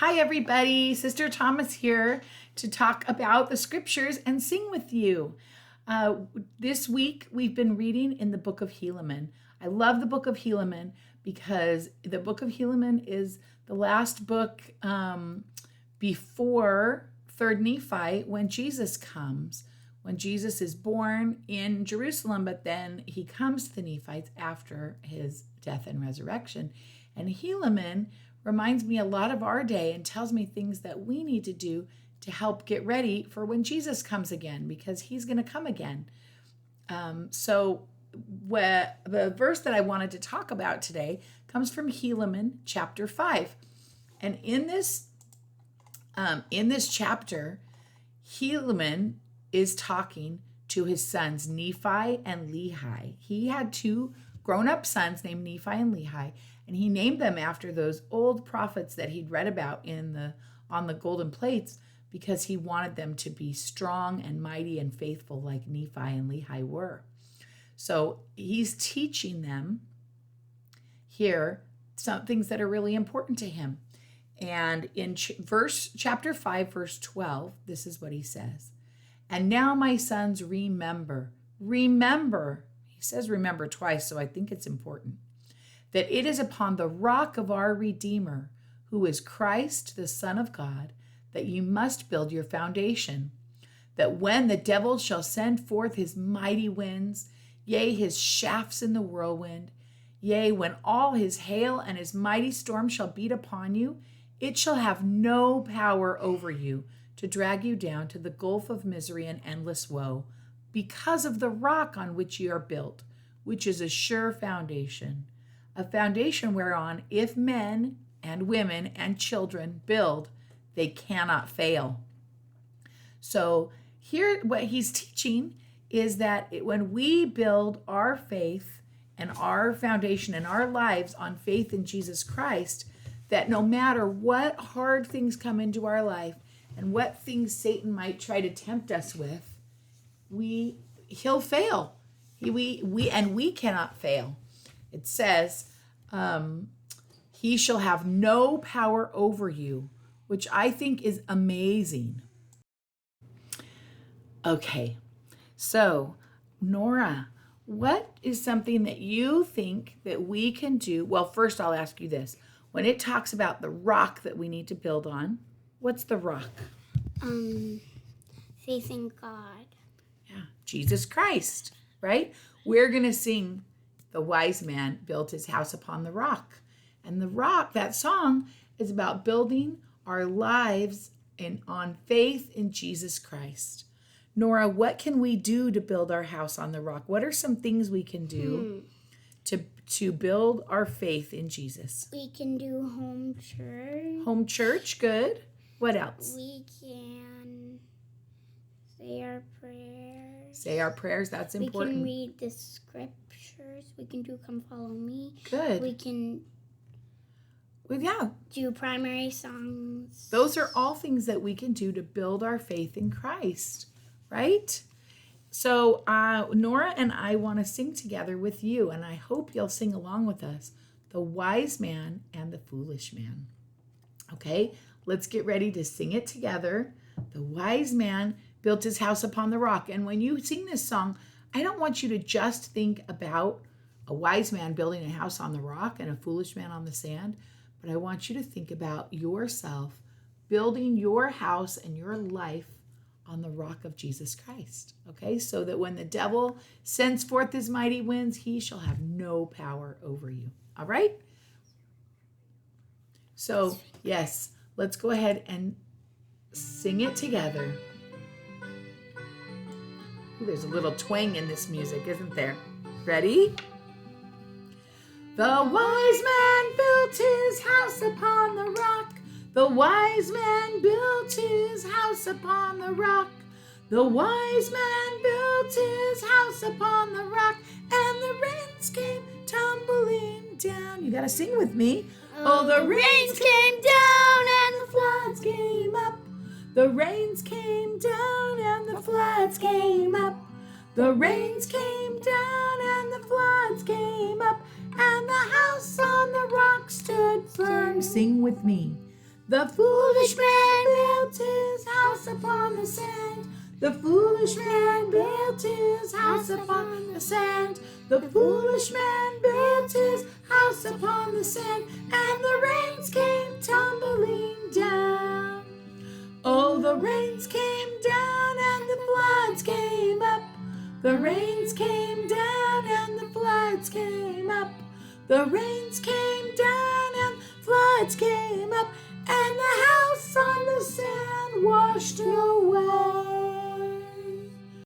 Hi, everybody. Sister Thomas here to talk about the scriptures and sing with you. This week, we've been reading in the book of Helaman. I love the book of Helaman because the book of Helaman is the last book before 3rd Nephi when Jesus comes. When Jesus is born in Jerusalem, but then he comes to the Nephites after his death and resurrection. And Helaman reminds me a lot of our day and tells me things that we need to do to help get ready for when Jesus comes again, because he's going to come again. So the verse that I wanted to talk about today comes from Helaman chapter 5. And in this chapter, Helaman is talking to his sons Nephi and Lehi. He had two grown-up sons named Nephi and Lehi, and he named them after those old prophets that he'd read about on the golden plates, because he wanted them to be strong and mighty and faithful like Nephi and Lehi were. So he's teaching them here some things that are really important to him. And in chapter 5, verse 12, this is what he says. And now, my sons, remember. He says remember twice, so I think it's important. That it is upon the rock of our Redeemer, who is Christ, the Son of God, that you must build your foundation. That when the devil shall send forth his mighty winds, yea, his shafts in the whirlwind, yea, when all his hail and his mighty storm shall beat upon you, it shall have no power over you to drag you down to the gulf of misery and endless woe, because of the rock on which ye are built, which is a sure foundation, a foundation whereon if men and women and children build, they cannot fail. So here what he's teaching is that when we build our faith and our foundation and our lives on faith in Jesus Christ, that no matter what hard things come into our life and what things Satan might try to tempt us with, he'll fail. We cannot fail. It says, he shall have no power over you, which I think is amazing. Okay, so Nora, what is something that you think that we can do? Well, first I'll ask you this. When it talks about the rock that we need to build on, what's the rock? Faith in God. Yeah, Jesus Christ, right? We're going to sing The Wise Man Built His House Upon the Rock. And the rock, that song, is about building our lives on faith in Jesus Christ. Nora, what can we do to build our house on the rock? What are some things we can do to build our faith in Jesus? We can do home church. Home church, good. What else? We can say our prayers. Say our prayers, that's important. We can read the scriptures. We can do Come Follow Me. Good. We can do primary songs. Those are all things that we can do to build our faith in Christ, right? So Nora and I want to sing together with you, and I hope you'll sing along with us, The Wise Man and the Foolish Man. Okay, let's get ready to sing it together. The wise man built his house upon the rock. And when you sing this song, I don't want you to just think about a wise man building a house on the rock and a foolish man on the sand, but I want you to think about yourself building your house and your life on the rock of Jesus Christ, okay? So that when the devil sends forth his mighty winds, he shall have no power over you, all right? So, yes, let's go ahead and sing it together. Ooh, there's a little twang in this music, isn't there? Ready? The wise man built his house upon the rock. The wise man built his house upon the rock. The wise man built his house upon the rock, and the rains came tumbling down. You gotta sing with me. Oh, the rains came down and the floods came up. The rains came down and the floods came up. The rains came down and the floods came up, and the house on the rock stood firm. Sing with me. The foolish man built his house upon the sand. The foolish man built his house upon the sand. The foolish man built his house upon the sand, and the rains came tumbling down. Oh, the rains came down and the floods came up. The rains came down and the floods came up. The rains came down and floods came up, and the house on the sand washed away.